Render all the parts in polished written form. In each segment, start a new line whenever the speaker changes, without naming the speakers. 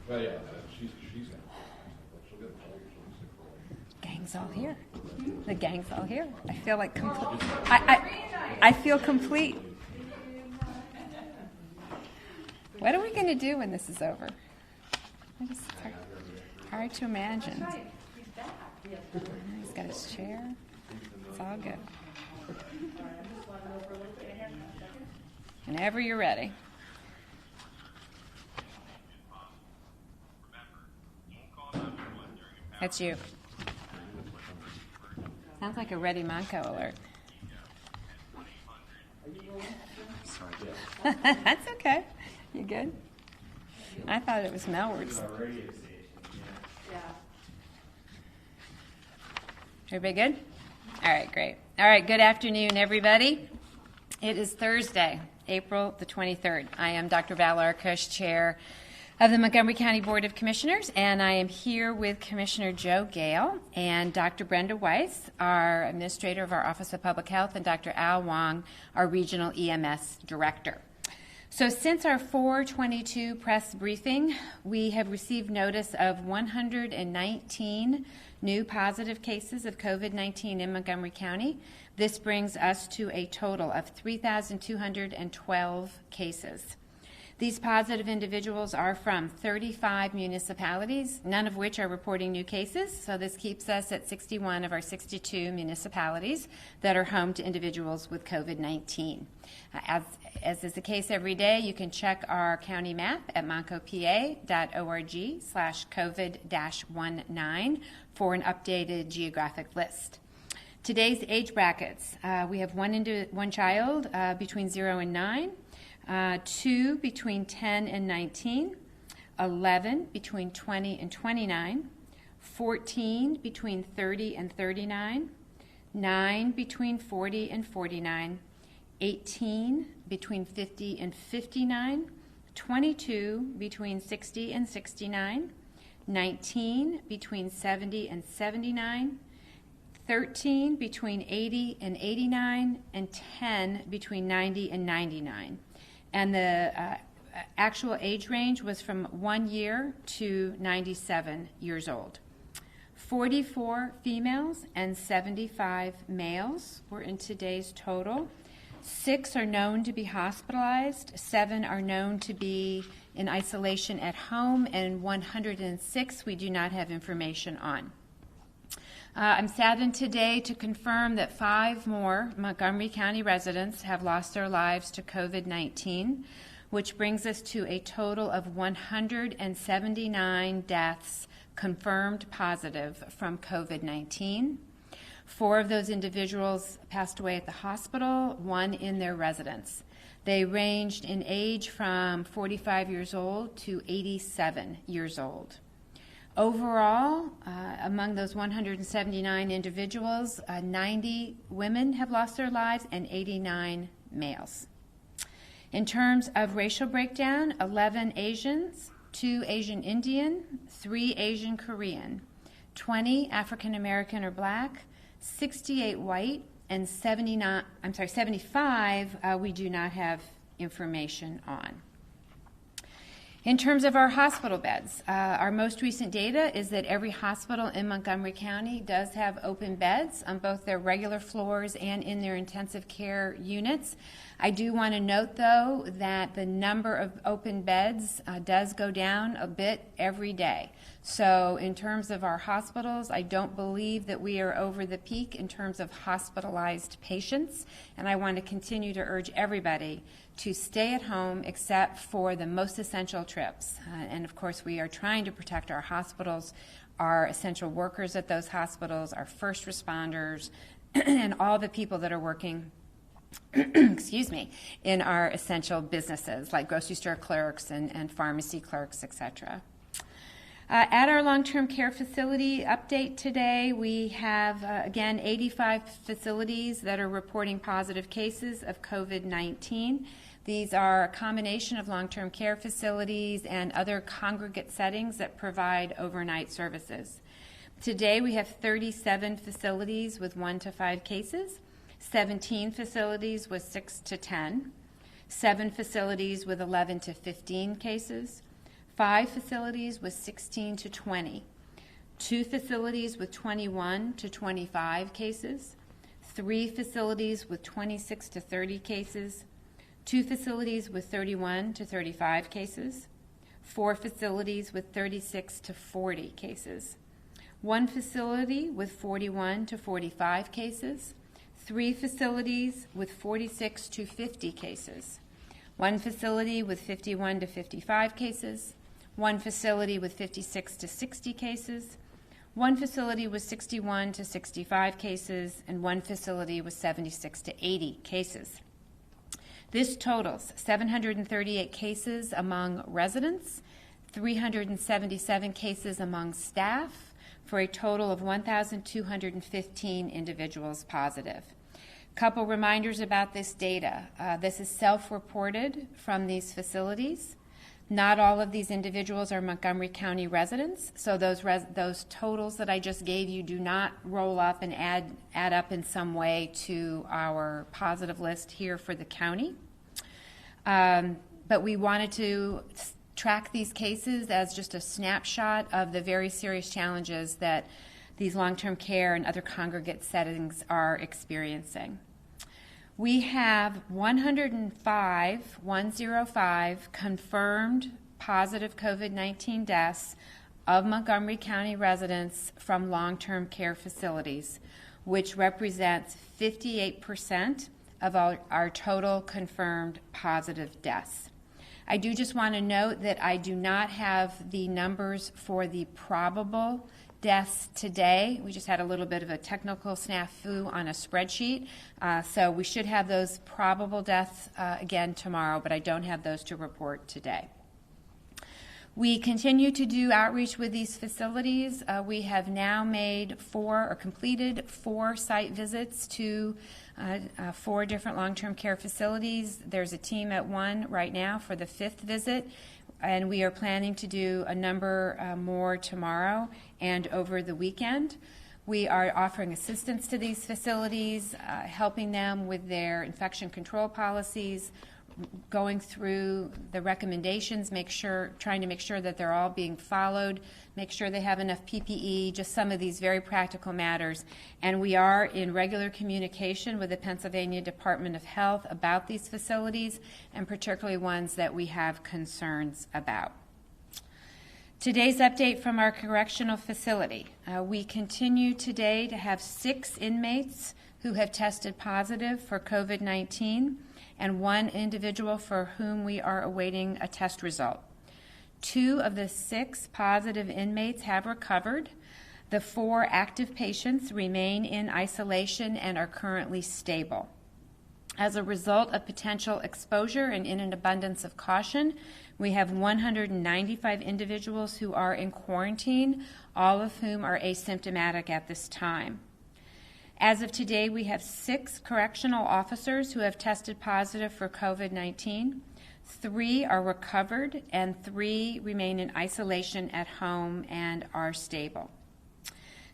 Well, yeah, she's she'll get the whole, she'll be sick for a while.
Gang's all here. The gang's all here. I feel like complete. I feel complete. What are we going to do when this is over? It's hard to imagine. He's got his chair. It's all good. Whenever you're ready. That's you. Sounds like a Ready Monco alert. That's okay. You good? I thought it was Melward's. Everybody good? All right, great. All right, good afternoon, everybody. It is Thursday, April the 23rd. I am Dr. Val Arkush, Chair of the Montgomery County Board of Commissioners, and I am here with Commissioner Joe Gale and Dr. Brenda Weiss, our Administrator of our Office of Public Health, and Dr. Al Wong, our Regional EMS Director. So since our 4/22 press briefing, we have received notice of 119 new positive cases of COVID-19 in Montgomery County. This brings us to a total of 3,212 cases. These positive individuals are from 35 municipalities, none of which are reporting new cases, so this keeps us at 61 of our 62 municipalities that are home to individuals with COVID-19. As is the case every day, you can check our county map at moncopa.org/COVID-19 for an updated geographic list. Today's age brackets, we have one child between 0 and 9, 2 between 10 and 19, 11 between 20 and 29, 14 between 30 and 39, 9 between 40 and 49, 18 between 50 and 59, 22 between 60 and 69, 19 between 70 and 79, 13 between 80 and 89, and 10 between 90 and 99. And the actual age range was from 1 year to 97 years old. 44 females and 75 males were in today's total. 6 are known to be hospitalized, 7 are known to be in isolation at home, and 106 we do not have information on. I'm saddened today to confirm that 5 more Montgomery County residents have lost their lives to COVID-19, which brings us to a total of 179 deaths confirmed positive from COVID-19. 4 of those individuals passed away at the hospital, 1 in their residence. They ranged in age from 45 years old to 87 years old. Overall, among those 179 individuals, 90 women have lost their lives and 89 males. In terms of racial breakdown, 11 Asians, 2 Asian Indian, 3 Asian Korean, 20 African American or Black, 68 white, and 75 we do not have information on. In terms of our hospital beds, our most recent data is that every hospital in Montgomery County does have open beds on both their regular floors and in their intensive care units. I do want to note, though, that the number of open beds does go down a bit every day. So in terms of our hospitals, I don't believe that we are over the peak in terms of hospitalized patients, and I want to continue to urge everybody to stay at home except for the most essential trips. And of course, we are trying to protect our hospitals, our essential workers at those hospitals, our first responders, and all the people that are working in our essential businesses like grocery store clerks and pharmacy clerks, etc. At our long-term care facility update today, we have, again, 85 facilities that are reporting positive cases of COVID-19. These are a combination of long-term care facilities and other congregate settings that provide overnight services. Today, we have 37 facilities with 1 to 5 cases, 17 facilities with 6 to 10, 7 facilities with 11 to 15 cases, 5 facilities with 16 to 20, 2 facilities with 21 to 25 cases, 3 facilities with 26 to 30 cases, 2 facilities with 31 to 35 cases, 4 facilities with 36 to 40 cases, 1 facility with 41 to 45 cases, 3 facilities with 46 to 50 cases, 1 facility with 51 to 55 cases, 1 facility with 56 to 60 cases, 1 facility with 61 to 65 cases, and 1 facility with 76 to 80 cases. This totals 738 cases among residents, 377 cases among staff, for a total of 1,215 individuals positive. Couple reminders about this data. This is self-reported from these facilities. Not all of these individuals are Montgomery County residents, so those totals that I just gave you do not roll up and add up in some way to our positive list here for the county. But we wanted to track these cases as just a snapshot of the very serious challenges that these long-term care and other congregate settings are experiencing. We have 105 confirmed positive COVID-19 deaths of Montgomery County residents from long-term care facilities, which represents 58% of our total confirmed positive deaths. I do just want to note that I do not have the numbers for the probable deaths today. We just had a little bit of a technical snafu on a spreadsheet, so we should have those probable deaths again tomorrow, but I don't have those to report today. We continue to do outreach with these facilities. We have now completed 4 site visits to 4 different long-term care facilities. There's a team at one right now for the 5th visit, and we are planning to do a number more tomorrow and over the weekend. We are offering assistance to these facilities, helping them with their infection control policies, going through the recommendations, trying to make sure that they're all being followed, make sure they have enough PPE, just some of these very practical matters. And we are in regular communication with the Pennsylvania Department of Health about these facilities, and particularly ones that we have concerns about. Today's update from our correctional facility. We continue today to have 6 inmates who have tested positive for COVID-19, and 1 individual for whom we are awaiting a test result. 2 of the 6 positive inmates have recovered. The 4 active patients remain in isolation and are currently stable. As a result of potential exposure and in an abundance of caution, we have 195 individuals who are in quarantine, all of whom are asymptomatic at this time. As of today, we have 6 correctional officers who have tested positive for COVID-19. 3 are recovered, and 3 remain in isolation at home and are stable.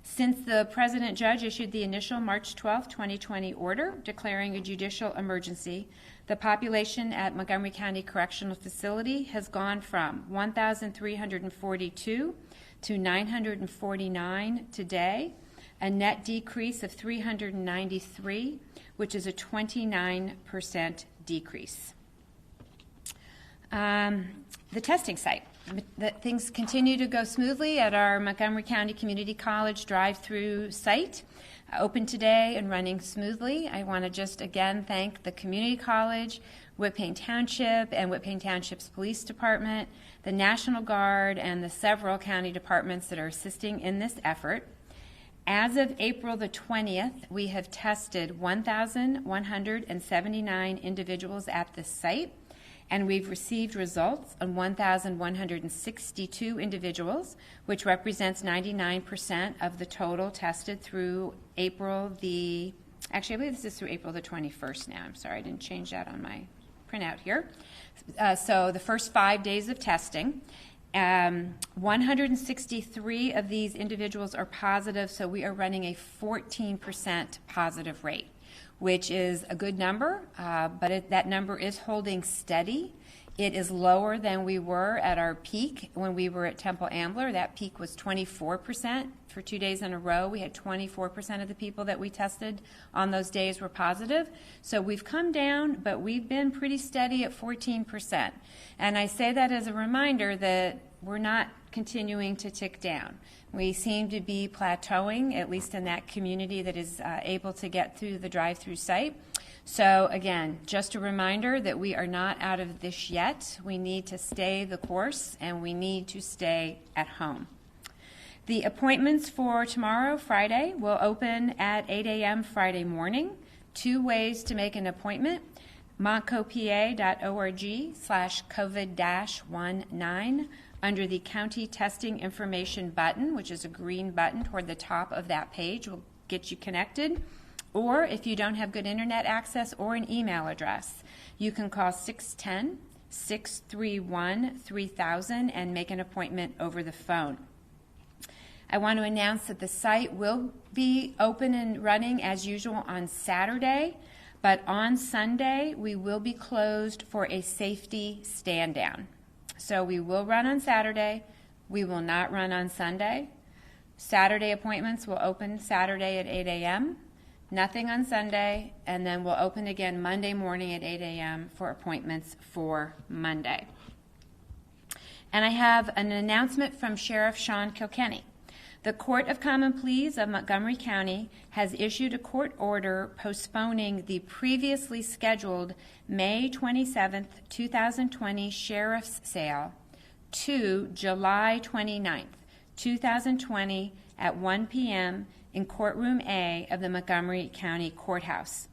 Since the President Judge issued the initial March 12, 2020 order declaring a judicial emergency, the population at Montgomery County Correctional Facility has gone from 1,342 to 949 today, a net decrease of 393, which is a 29% decrease. The testing site. Things continue to go smoothly at our Montgomery County Community College drive-through site, open today and running smoothly. I want to just again thank the Community College, Whitpain Township, and Whitpain Township's Police Department, the National Guard, and the several county departments that are assisting in this effort. As of April the 20th, we have tested 1,179 individuals at this site, and we've received results on 1,162 individuals, which represents 99% of the total tested through April the, actually I believe this is through April the 21st now. I'm sorry, I didn't change that on my printout here. So the first 5 days of testing. 163 of these individuals are positive, so we are running a 14% positive rate, which is a good number, but that number is holding steady It is lower than we were at our peak when we were at Temple Ambler. That peak was 24%. For 2 days in a row, we had 24% of the people that we tested on those days were positive. So we've come down, but we've been pretty steady at 14%. And I say that as a reminder that we're not continuing to tick down. We seem to be plateauing, at least in that community that is able to get through the drive-through site. So again, just a reminder that we are not out of this yet. We need to stay the course, and we need to stay at home. The appointments for tomorrow, Friday, will open at 8 a.m. Friday morning. 2 ways to make an appointment: montcopa.org/COVID-19 under the County Testing Information button, which is a green button toward the top of that page, will get you connected. Or if you don't have good internet access or an email address, you can call 610-631-3000 and make an appointment over the phone. I want to announce that the site will be open and running as usual on Saturday, but on Sunday we will be closed for a safety stand down. So we will run on Saturday. We will not run on Sunday. Saturday appointments will open Saturday at 8 a.m., nothing on Sunday, and then we'll open again Monday morning at 8 a.m. for appointments for Monday. And I have an announcement from Sheriff Sean Kilkenny. The Court of Common Pleas of Montgomery County has issued a court order postponing the previously scheduled May 27, 2020 sheriff's sale to July 29, 2020 at 1 p.m. in Courtroom A of the Montgomery County Courthouse.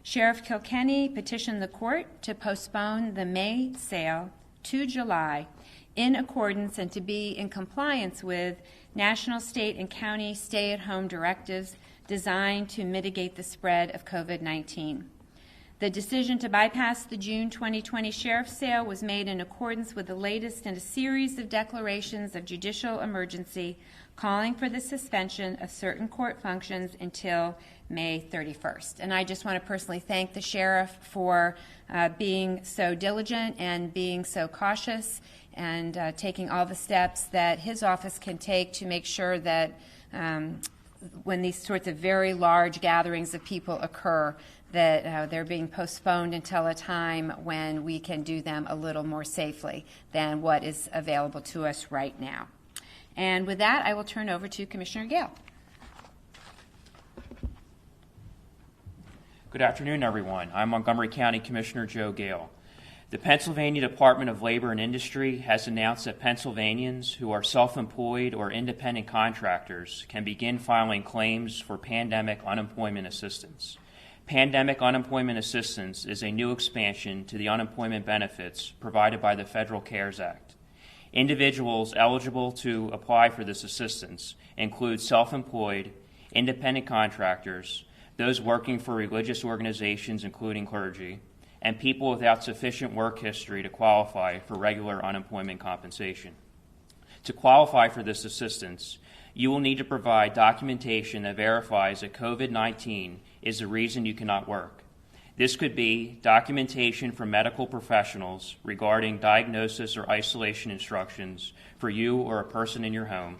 Sheriff Kilkenny petitioned the court to postpone the May sale to July in accordance and to be in compliance with national, state, and county stay-at-home directives designed to mitigate the spread of COVID-19. The decision to bypass the June 2020 sheriff's sale was made in accordance with the latest in a series of declarations of judicial emergency calling for the suspension of certain court functions until May 31st. And I just want to personally thank the sheriff for being so diligent and being so cautious and taking all the steps that his office can take to make sure that when these sorts of very large gatherings of people occur, that they're being postponed until a time when we can do them a little more safely than what is available to us right now. And with that, I will turn over to Commissioner Gale.
Good afternoon, everyone. I'm Montgomery County Commissioner Joe Gale. The Pennsylvania Department of Labor and Industry has announced that Pennsylvanians who are self-employed or independent contractors can begin filing claims for pandemic unemployment assistance. Pandemic unemployment assistance is a new expansion to the unemployment benefits provided by the Federal CARES Act. Individuals eligible to apply for this assistance include self-employed, independent contractors, those working for religious organizations including clergy, and people without sufficient work history to qualify for regular unemployment compensation. To qualify for this assistance, you will need to provide documentation that verifies that COVID-19 is the reason you cannot work. This could be documentation from medical professionals regarding diagnosis or isolation instructions for you or a person in your home,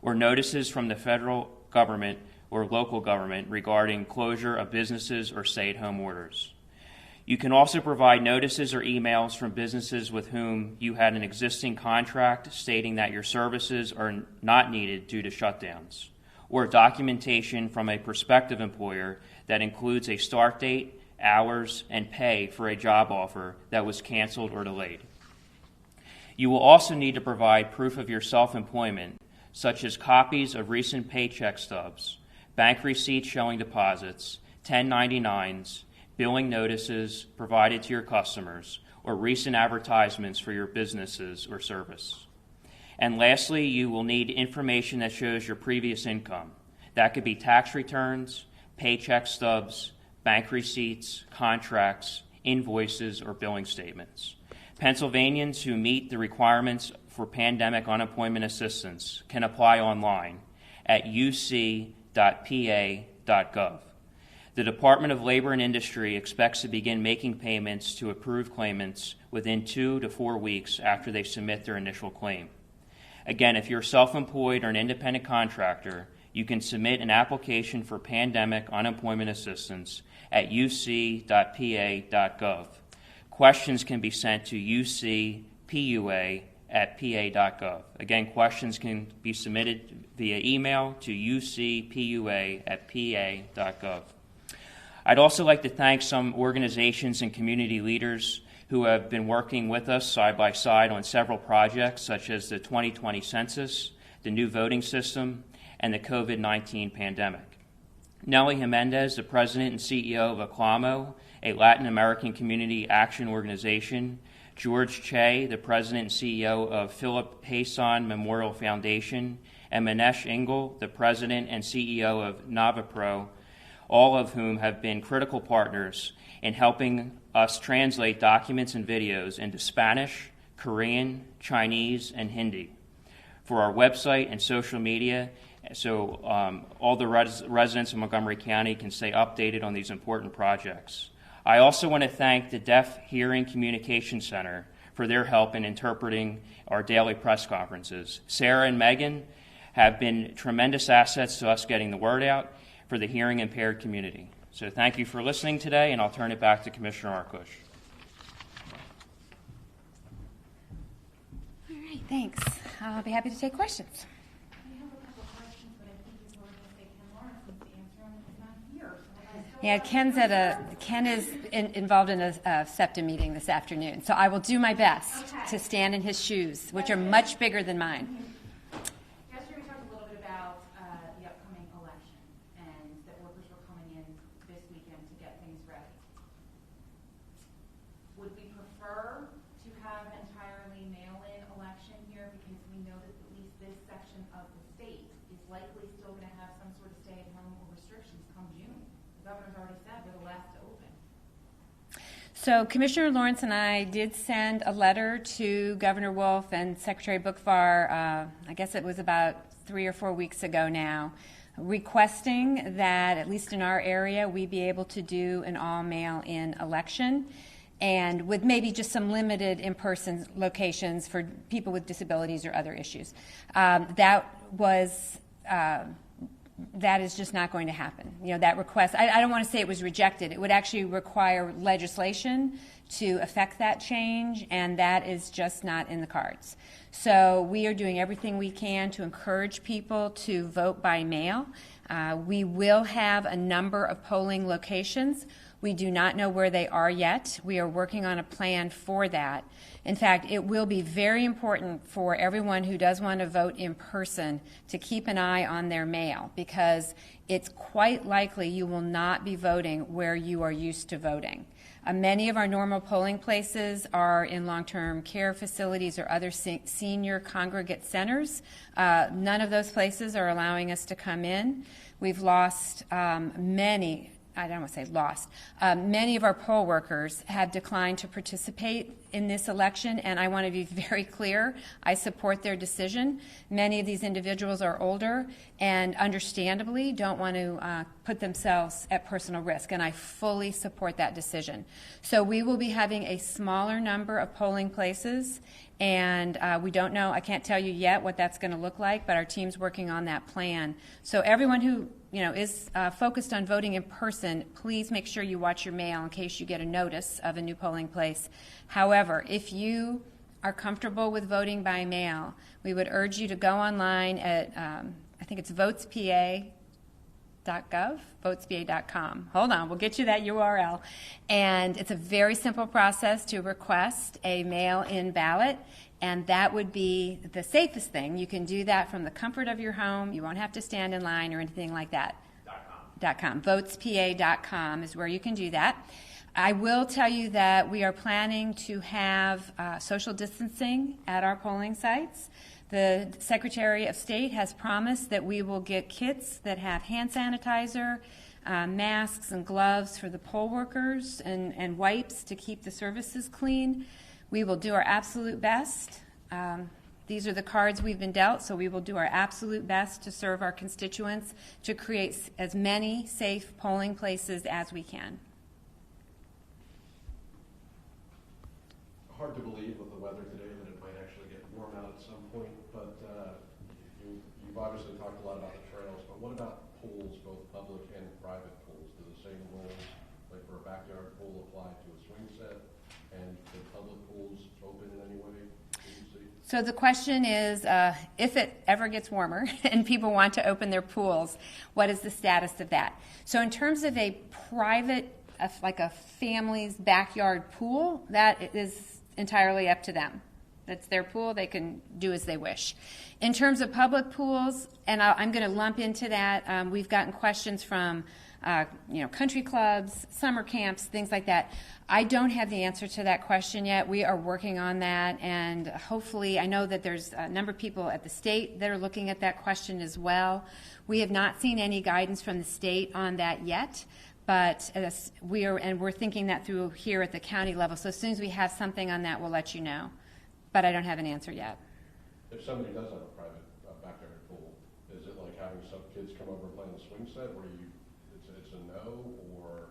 or notices from the federal government or local government regarding closure of businesses or stay-at-home orders. You can also provide notices or emails from businesses with whom you had an existing contract stating that your services are not needed due to shutdowns, or documentation from a prospective employer that includes a start date, hours, and pay for a job offer that was canceled or delayed. You will also need to provide proof of your self-employment, such as copies of recent paycheck stubs, bank receipts showing deposits, 1099s, billing notices provided to your customers, or recent advertisements for your businesses or service. And lastly, you will need information that shows your previous income. That could be tax returns, paycheck stubs, bank receipts, contracts, invoices, or billing statements. Pennsylvanians who meet the requirements for pandemic unemployment assistance can apply online at uc.pa.gov. The Department of Labor and Industry expects to begin making payments to approved claimants within 2 to 4 weeks after they submit their initial claim. Again, if you're self-employed or an independent contractor, you can submit an application for pandemic unemployment assistance at uc.pa.gov. Questions can be sent to ucpua@pa.gov. Again, questions can be submitted via email to ucpua@pa.gov. I'd also like to thank some organizations and community leaders who have been working with us side by side on several projects, such as the 2020 census, the new voting system, and the COVID-19 pandemic. Nelly Jimenez, the president and CEO of Aclamo, a Latin American community action organization, George Che, the president and CEO of Philip Hayson Memorial Foundation, and Manesh Engel, the president and CEO of NavaPro, all of whom have been critical partners in helping us translate documents and videos into Spanish, Korean, Chinese, and Hindi for our website and social media, so all the residents of Montgomery County can stay updated on these important projects. I also want to thank the Deaf Hearing Communication Center for their help in interpreting our daily press conferences. Sarah and Megan have been tremendous assets to us getting the word out for the hearing impaired community. So thank you for listening today, and I'll turn it back to Commissioner Arkush.
All right, thanks. I'll be happy to take questions.
We have a couple of questions, but I think he's going to say Ken Lawrence needs to answer them. He's not here.
Yeah, Ken is involved in a SEPTA meeting this afternoon, so I will do my best to stand in his shoes, which are much bigger than mine.
Yesterday we talked a little bit about the upcoming election and that workers were coming in this weekend to get things ready. Would we prefer to have an entirely mail-in election here, because we know that at least this section of the state is likely still going to have some sort of stay-at-home or restrictions come June? The governor's already said we're the last to open.
So Commissioner Lawrence and I did send a letter to Governor Wolf and Secretary Bookvar, I guess it was about 3 or 4 weeks ago now, requesting that, at least in our area, we be able to do an all-mail-in election, and with maybe just some limited in-person locations for people with disabilities or other issues. That is just not going to happen. You know, that request, I don't want to say it was rejected. It would actually require legislation to affect that change, and that is just not in the cards. So we are doing everything we can to encourage people to vote by mail. We will have a number of polling locations. We do not know where they are yet. We are working on a plan for that. In fact, it will be very important for everyone who does want to vote in person to keep an eye on their mail, because it's quite likely you will not be voting where you are used to voting. Many of our normal polling places are in long-term care facilities or other senior congregate centers. None of those places are allowing us to come in. We've lost many of our poll workers have declined to participate in this election, and I want to be very clear, I support their decision. Many of these individuals are older and understandably don't want to put themselves at personal risk, and I fully support that decision. So we will be having a smaller number of polling places, and we don't know, I can't tell you yet what that's going to look like, but our team's working on that plan. So everyone who is focused on voting in person, please make sure you watch your mail in case you get a notice of a new polling place. However, if you are comfortable with voting by mail, we would urge you to go online at, I think it's votespa.gov, votespa.com. Hold on, we'll get you that URL. And it's a very simple process to request a mail-in ballot, and that would be the safest thing. You can do that from the comfort of your home. You won't have to stand in line or anything like that. .com. Votespa.com is where you can do that. I will tell you that we are planning to have social distancing at our polling sites. The Secretary of State has promised that we will get kits that have hand sanitizer, masks and gloves for the poll workers, and wipes to keep the services clean. We will do our absolute best. These are the cards we've been dealt, so we will do our absolute best to serve our constituents, to create as many safe polling places as we can.
Hard to believe with the weather today that it might actually get warm out at some point, but you've obviously talked a lot about the trails, but what about pools, both public and private pools? Do the same rules, like for a backyard pool, apply to a swing set? And the public pools open in any way?
So the question is, if it ever gets warmer and people want to open their pools, what is the status of that? So in terms of a private, like a family's backyard pool, that is entirely up to them. That's their pool. They can do as they wish. In terms of public pools, and I'm going to lump into that, we've gotten questions from country clubs, summer camps, things like that. I don't have the answer to that question yet. We are working on that, and hopefully, I know that there's a number of people at the state that are looking at that question as well. We have not seen any guidance from the state on that yet, but we're thinking that through here at the county level. So as soon as we have something on that, we'll let you know. But I don't have an answer yet.
If somebody does have a private backyard pool, is it like having some kids come over and play in the swing set, where it's a no, or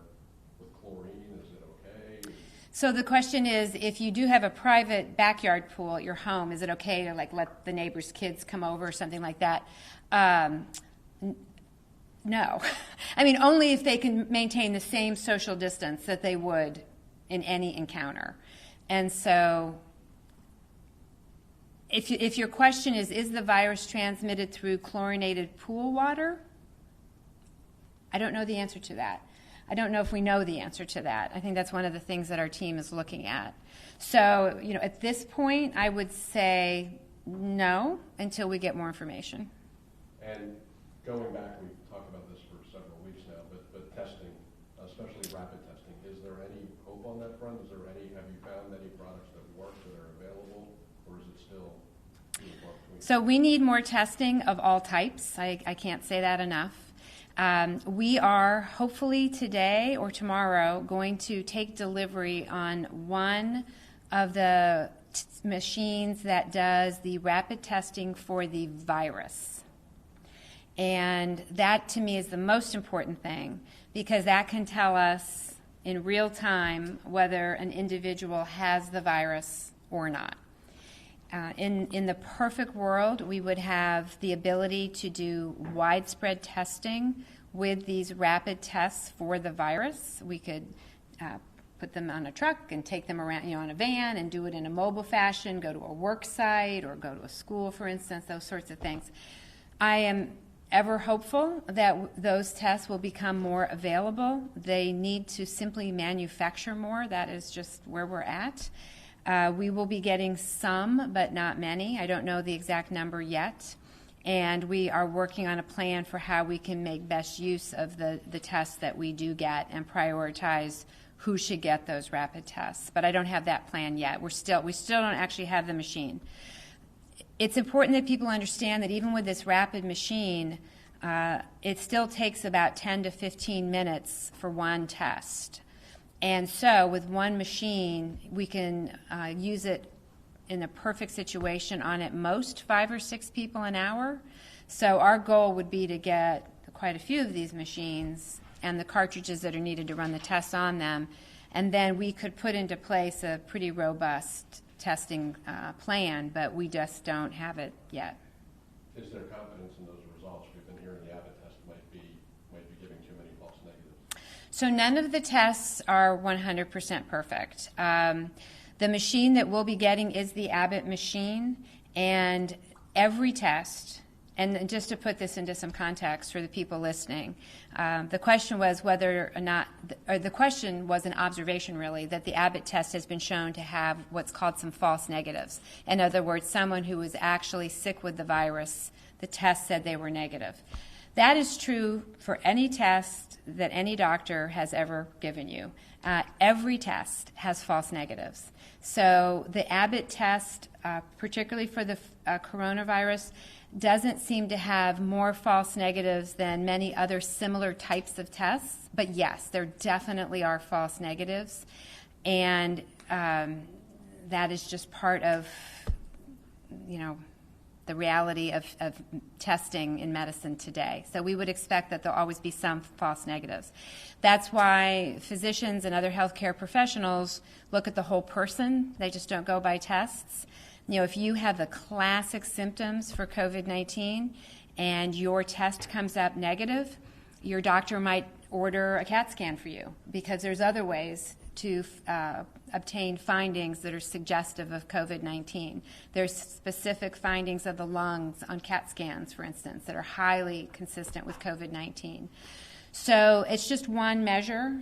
with chlorine, is it okay?
So the question is, if you do have a private backyard pool at your home, is it okay to like let the neighbor's kids come over or something like that? No. I mean, only if they can maintain the same social distance that they would in any encounter. And so if your question is the virus transmitted through chlorinated pool water? I don't know the answer to that. I don't know if we know the answer to that. I think that's one of the things that our team is looking at. So, at this point, I would say no until we get more information.
And going back, we've talked about this for several weeks now, but testing, especially rapid testing, is there any hope on that front? Have you found any products that work that are available, or is it still few and far between?
So we need more testing of all types. I can't say that enough. We are hopefully today or tomorrow going to take delivery on one of the machines that does the rapid testing for the virus. And that to me is the most important thing, because that can tell us in real time whether an individual has the virus or not. In the perfect world, we would have the ability to do widespread testing with these rapid tests for the virus. We could put them on a truck and take them around, on a van, and do it in a mobile fashion, go to a work site or go to a school, for instance, those sorts of things. I am ever hopeful that those tests will become more available. They need to simply manufacture more. That is just where we're at. We will be getting some, but not many. I don't know the exact number yet. And we are working on a plan for how we can make best use of the tests that we do get and prioritize who should get those rapid tests. But I don't have that plan yet. We still don't actually have the machine. It's important that people understand that even with this rapid machine, it still takes about 10 to 15 minutes for one test. And so with one machine, we can use it in a perfect situation on at most 5 or 6 people an hour. So our goal would be to get quite a few of these machines and the cartridges that are needed to run the tests on them, and then we could put into place a pretty robust testing plan, but we just don't have it yet.
Is there confidence in those results? We've been hearing the Abbott test might be giving too many false negatives.
So none of the tests are 100% perfect. The machine that we'll be getting is the Abbott machine, and every test, and just to put this into some context for the people listening, the question was whether or not, or the question was an observation really, that the Abbott test has been shown to have what's called some false negatives. In other words, someone who was actually sick with the virus, the test said they were negative. That is true for any test that any doctor has ever given you. Every test has false negatives. So the Abbott test, particularly for the coronavirus, doesn't seem to have more false negatives than many other similar types of tests. But yes, there definitely are false negatives. And that is just part of the reality of testing in medicine today. So we would expect that there'll always be some false negatives. That's why physicians and other healthcare professionals look at the whole person. They just don't go by tests. If you have the classic symptoms for COVID-19 and your test comes up negative, your doctor might order a CAT scan for you, because there's other ways to obtain findings that are suggestive of COVID-19. There's specific findings of the lungs on CAT scans, for instance, that are highly consistent with COVID-19. So it's just one measure,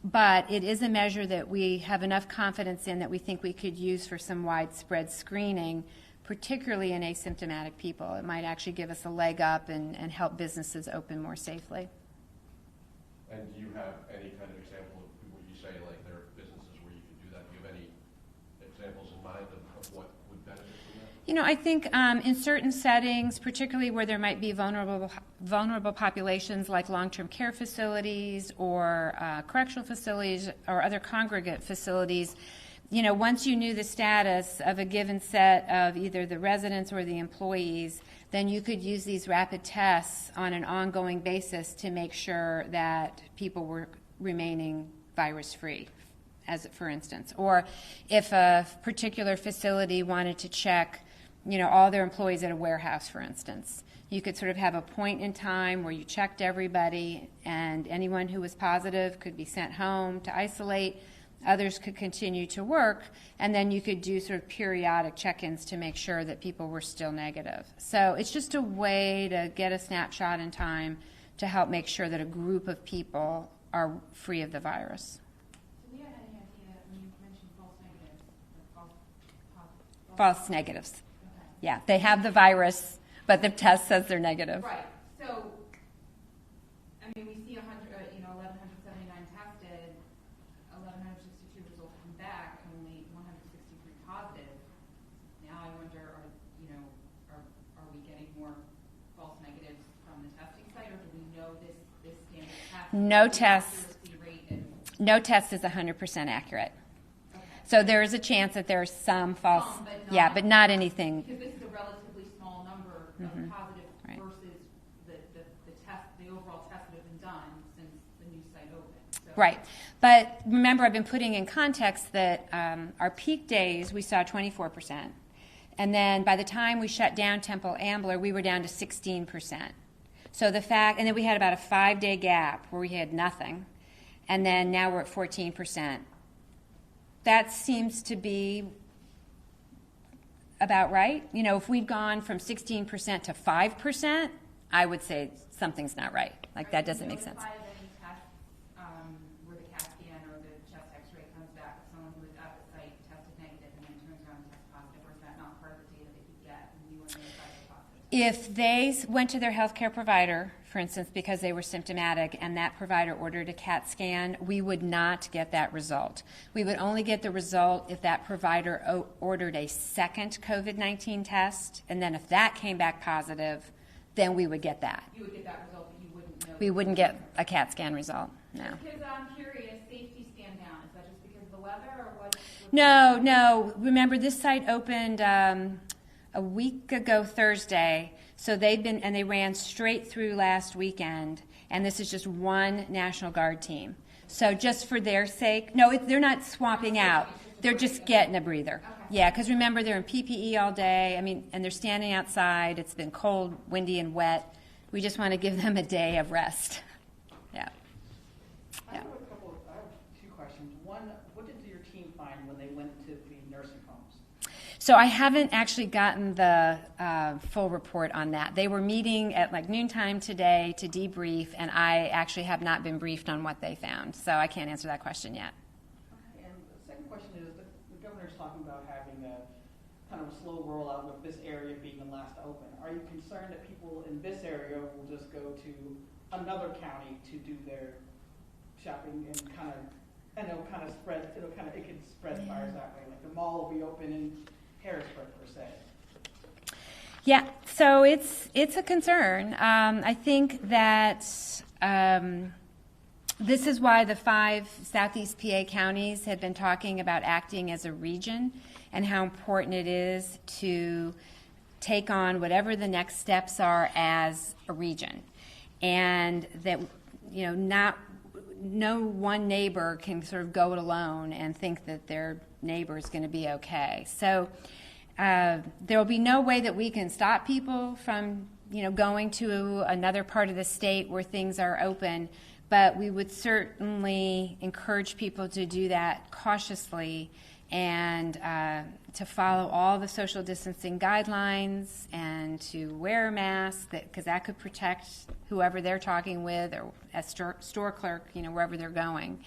but it is a measure that we have enough confidence in that we think we could use for some widespread screening, particularly in asymptomatic people. It might actually give us a leg up and help businesses open more safely.
And do you have any kind of example of what you say, like there are businesses where you can do that? Do you have any examples in mind of what would benefit from that?
I think in certain settings, particularly where there might be vulnerable populations like long-term care facilities or correctional facilities or other congregate facilities, once you knew the status of a given set of either the residents or the employees, then you could use these rapid tests on an ongoing basis to make sure that people were remaining virus-free, as for instance. Or if a particular facility wanted to check, all their employees at a warehouse, for instance, you could sort of have a point in time where you checked everybody, and anyone who was positive could be sent home to isolate. Others could continue to work, and then you could do sort of periodic check-ins to make sure that people were still negative. So it's just a way to get a snapshot in time to help make sure that a group of people are free of the virus.
Do we have any idea, when you mentioned false negatives,
False negatives.
Okay.
Yeah, they have the virus, but the test says they're negative.
Right. So, we see 1,179 tested, 1,162 results come back, and only 163 positive. Now I wonder, are we getting more false negatives from the testing site, or do we know this standard test?
No test is 100% accurate.
Okay.
So there is a chance that there are some false, but not anything.
Because this is a relatively small number of positive
Right.
versus the overall tests that have been done since the new site opened. So.
Right. But remember, I've been putting in context that our peak days, we saw 24%. And then by the time we shut down Temple Ambler, we were down to 16%. So the fact, and then we had about a 5-day gap where we had nothing. And then now we're at 14%. That seems to be about right. If we'd gone from 16% to 5%, I would say something's not right. Like, that doesn't make sense.
Are you notified of any tests where the CAT scan or the chest x-ray comes back with someone who was at the site, tested negative, and then turns around and tests positive, or is that not part of the data that you get when you are notified of positive?
If they went to their healthcare provider, for instance, because they were symptomatic, and that provider ordered a CAT scan, we would not get that result. We would only get the result if that provider ordered a second COVID-19 test, and then if that came back positive, then we would get that.
You would get that result, but you wouldn't know.
We wouldn't get a CAT scan result, no.
Because I'm curious, safety stand down, is that just because of the weather, or what?
No. Remember, this site opened a week ago Thursday, so they ran straight through last weekend, and this is just one National Guard team. So just for their sake, they're not swapping out. They're just getting a breather.
Okay.
Yeah, because remember, they're in PPE all day. And they're standing outside. It's been cold, windy, and wet. We just want to give them a day of rest. Yeah.
I have two questions. One, what did your team find when they went to the nursing homes?
So I haven't actually gotten the full report on that. They were meeting at noontime today to debrief, and I actually have not been briefed on what they found. So I can't answer that question yet.
Okay, and the second question is, the governor's talking about having a kind of a slow rollout with this area being the last to open. Are you concerned that people in this area will just go to another county to do their shopping and it can spread fires that way? Like the mall will be open in Harrisburg, per se.
Yeah, so it's a concern. I think that This is why the 5 Southeast PA counties have been talking about acting as a region and how important it is to take on whatever the next steps are as a region. And that, no one neighbor can sort of go it alone and think that their neighbor is going to be okay. So there will be no way that we can stop people from, going to another part of the state where things are open, but we would certainly encourage people to do that cautiously and to follow all the social distancing guidelines and to wear a mask, because that could protect whoever they're talking with or a store clerk, wherever they're going.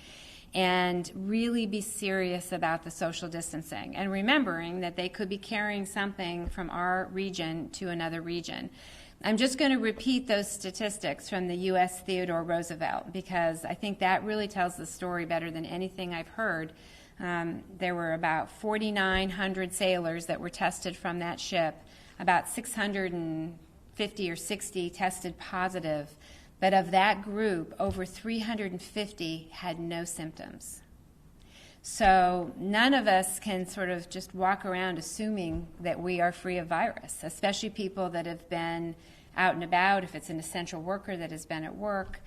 And really be serious about the social distancing and remembering that they could be carrying something from our region to another region. I'm just going to repeat those statistics from the U.S. Theodore Roosevelt because I think that really tells the story better than anything I've heard. There were about 4,900 sailors that were tested from that ship. About 650 or 60 tested positive. But of that group, over 350 had no symptoms. So none of us can sort of just walk around assuming that we are free of virus, especially people that have been out and about, if it's an essential worker that has been at work.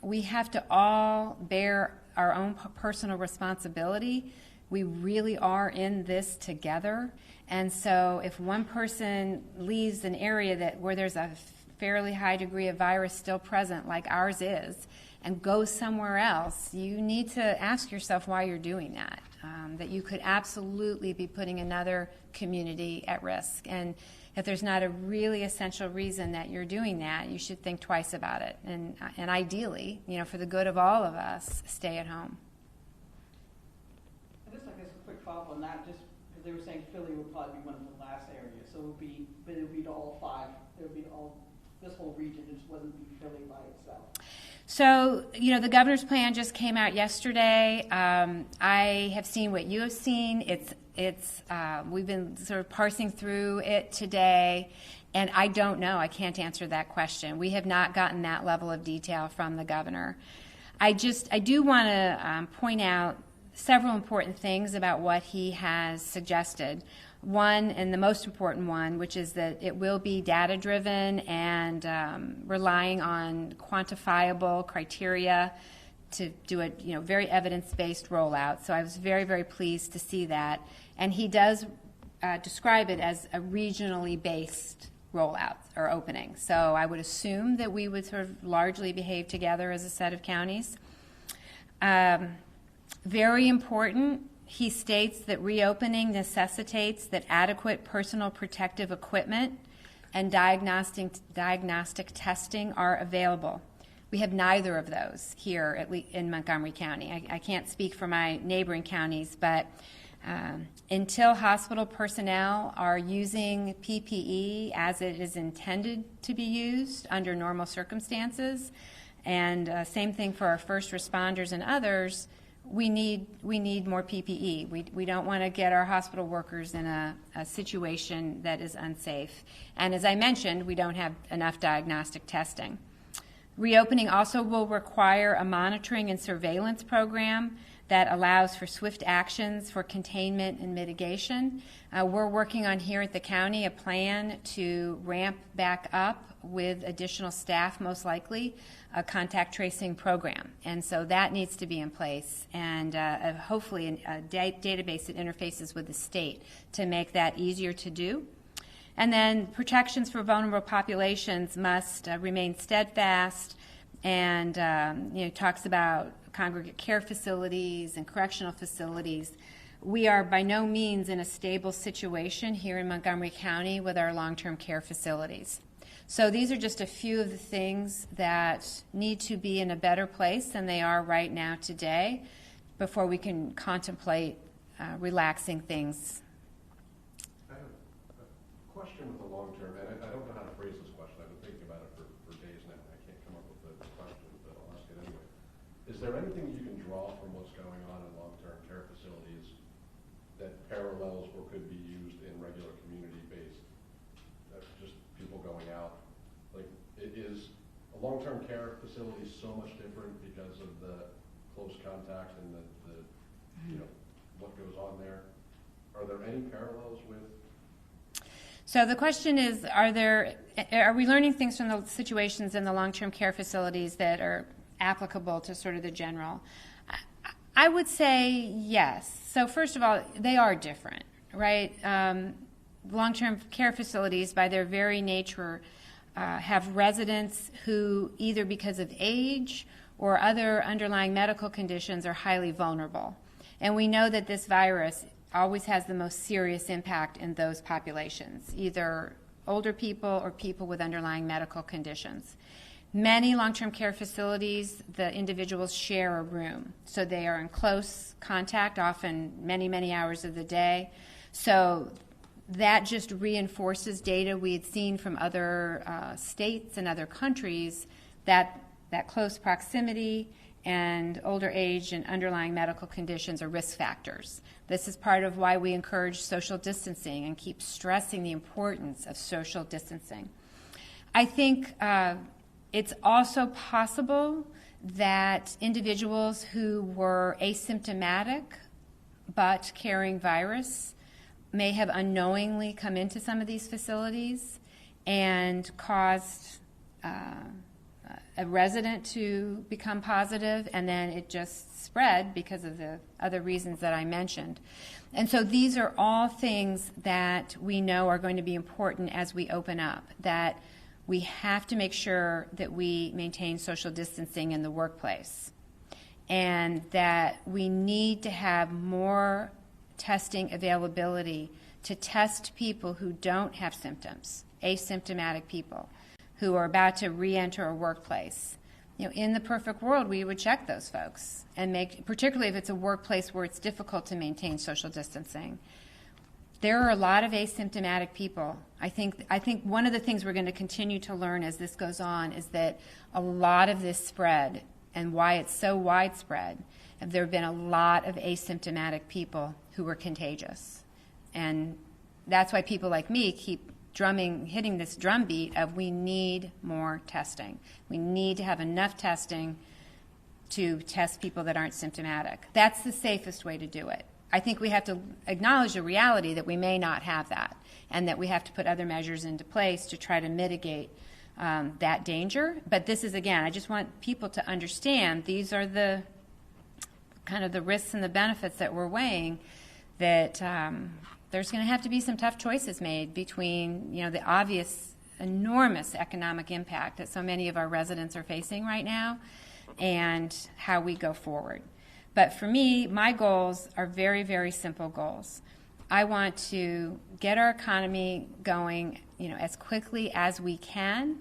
We have to all bear our own personal responsibility. We really are in this together. And so if one person leaves an area where there's a fairly high degree of virus still present, like ours is, and goes somewhere else, you need to ask yourself why you're doing that, that you could absolutely be putting another community at risk. And if there's not a really essential reason that you're doing that, you should think twice about it. And ideally, for the good of all of us, stay at home.
And just, I guess, a quick follow-up on that, just because they were saying Philly would probably be one of the last areas, so it would be to all 5. It would be all this whole region. It just wouldn't be Philly by itself.
So, the governor's plan just came out yesterday. I have seen what you have seen. We've been sort of parsing through it today, and I don't know. I can't answer that question. We have not gotten that level of detail from the governor. I do want to point out several important things about what he has suggested. One, and the most important one, which is that it will be data-driven and relying on quantifiable criteria to do a very evidence-based rollout. So I was very, very pleased to see that. And he does describe it as a regionally based rollout or opening. So I would assume that we would sort of largely behave together as a set of counties. Very important. He states that reopening necessitates that adequate personal protective equipment and diagnostic testing are available. We have neither of those here, at least in Montgomery County. I can't speak for my neighboring counties, but until hospital personnel are using PPE as it is intended to be used under normal circumstances, and same thing for our first responders and others, we need more PPE. We don't want to get our hospital workers in a situation that is unsafe. And as I mentioned, we don't have enough diagnostic testing. Reopening also will require a monitoring and surveillance program that allows for swift actions for containment and mitigation. We're working on here at the county a plan to ramp back up with additional staff, most likely, a contact tracing program. And so that needs to be in place, and hopefully a database that interfaces with the state to make that easier to do. And then protections for vulnerable populations must remain steadfast, and talks about congregate care facilities and correctional facilities. We are by no means in a stable situation here in Montgomery County with our long-term care facilities. So these are just a few of the things that need to be in a better place than they are right now today before we can contemplate relaxing things.
I have a question with the long term, and I don't know how to phrase this question. I've been thinking about it for days now. I can't come up with the question, but I'll ask it anyway. Is there anything you can draw from what's going on in long-term care facilities that parallels or could be used in regular community-based, just people going out? Like, it is a long-term care facility is so much different because of the close contact and the you know, what goes on there. Are there any parallels with?
So the question is, are we learning things from the situations in the long-term care facilities that are applicable to sort of the general? I would say yes. So first of all, they are different, right? Long-term care facilities, by their very nature, have residents who, either because of age or other underlying medical conditions, are highly vulnerable. And we know that this virus always has the most serious impact in those populations, either older people or people with underlying medical conditions. Many long-term care facilities, the individuals share a room, so they are in close contact, often many, many hours of the day. So that just reinforces data we had seen from other states and other countries, that close proximity and older age and underlying medical conditions are risk factors. This is part of why we encourage social distancing and keep stressing the importance of social distancing. I think it's also possible that individuals who were asymptomatic but carrying virus may have unknowingly come into some of these facilities and caused a resident to become positive, and then it just spread because of the other reasons that I mentioned. And so these are all things that we know are going to be important as we open up, that we have to make sure that we maintain social distancing in the workplace, and that we need to have more testing availability to test people who don't have symptoms, asymptomatic people who are about to re-enter a workplace. You know, in the perfect world, we would check those folks and make, particularly if it's a workplace where it's difficult to maintain social distancing. There are a lot of asymptomatic people. I think one of the things we're going to continue to learn as this goes on is that a lot of this spread, and why it's so widespread, there have been a lot of asymptomatic people who were contagious. And that's why people like me keep hitting this drumbeat of we need more testing. We need to have enough testing to test people that aren't symptomatic. That's the safest way to do it. I think we have to acknowledge the reality that we may not have that, and that we have to put other measures into place to try to mitigate that danger. But this is, again, I just want people to understand these are the kind of the risks and the benefits that we're weighing, that there's going to have to be some tough choices made between, you know, the obvious enormous economic impact that so many of our residents are facing right now and how we go forward. But for me, my goals are very, very simple goals. I want to get our economy going, you know, as quickly as we can.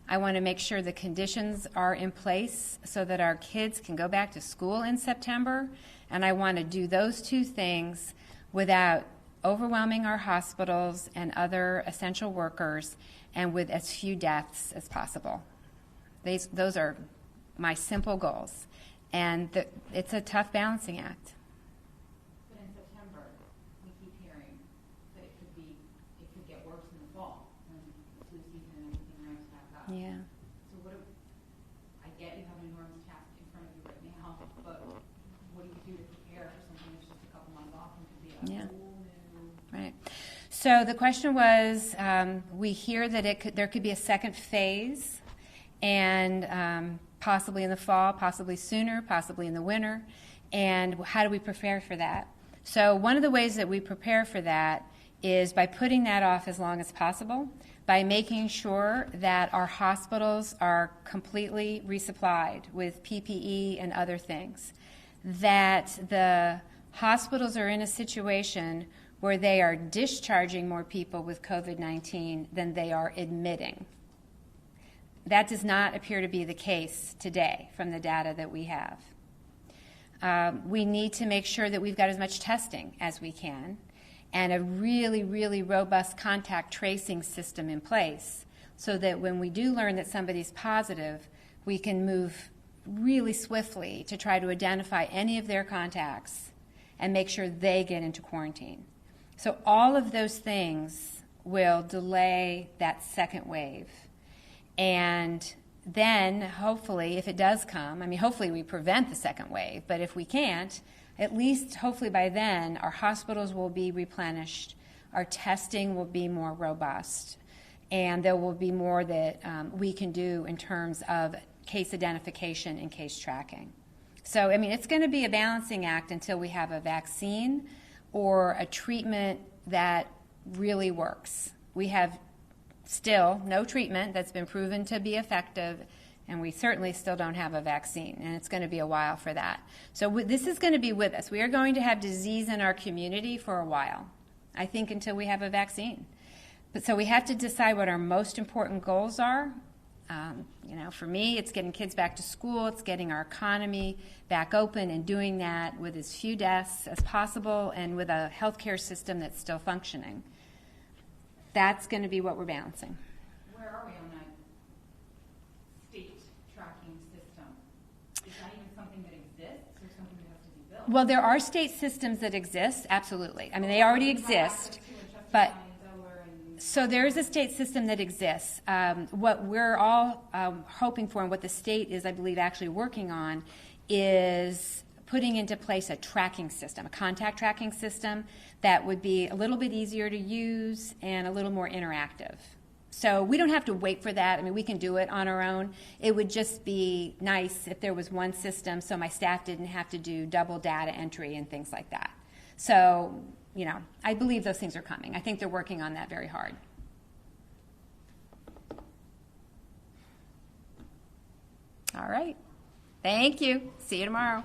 I want to make sure the conditions are in place so that our kids can go back to school in September. And I want to do those two things without overwhelming our hospitals and other essential workers, and with as few deaths as possible. Those are my simple goals. And it's a tough balancing act.
But in September, we keep hearing that it could get worse in the fall when the flu season and everything ramps back up.
Yeah.
So I get you have an enormous task in front of you right now, but what do you do to prepare for something that's just a couple months off and could be a
Yeah.
whole new...
Right. So the question was, we hear that there could be a second phase, and possibly in the fall, possibly sooner, possibly in the winter, and how do we prepare for that? So one of the ways that we prepare for that is by putting that off as long as possible, by making sure that our hospitals are completely resupplied with PPE and other things, that the hospitals are in a situation where they are discharging more people with COVID-19 than they are admitting. That does not appear to be the case today from the data that we have. We need to make sure that we've got as much testing as we can and a really, really robust contact tracing system in place so that when we do learn that somebody's positive, we can move really swiftly to try to identify any of their contacts and make sure they get into quarantine. So all of those things will delay that second wave. And then hopefully, if it does come, I mean, hopefully we prevent the second wave, but if we can't, at least hopefully by then, our hospitals will be replenished, our testing will be more robust, and there will be more that we can do in terms of case identification and case tracking. So, I mean, it's going to be a balancing act until we have a vaccine or a treatment that really works. We have still no treatment that's been proven to be effective, and we certainly still don't have a vaccine, and it's going to be a while for that. So this is going to be with us. We are going to have disease in our community for a while, I think, until we have a vaccine. But so we have to decide what our most important goals are. For me, it's getting kids back to school, it's getting our economy back open and doing that with as few deaths as possible and with a healthcare system that's still functioning. That's going to be what we're balancing.
Where are we on that state tracking system? Is that even something that exists or something that has to be built?
Well, there are state systems that exist, absolutely. I mean, they already exist, but so there is a state system that exists. What we're all hoping for and what the state is, I believe, actually working on is putting into place a tracking system, a contact tracking system that would be a little bit easier to use and a little more interactive. So we don't have to wait for that. I mean, we can do it on our own. It would just be nice if there was one system so my staff didn't have to do double data entry and things like that. So, I believe those things are coming. I think they're working on that very hard. All right. Thank you. See you tomorrow.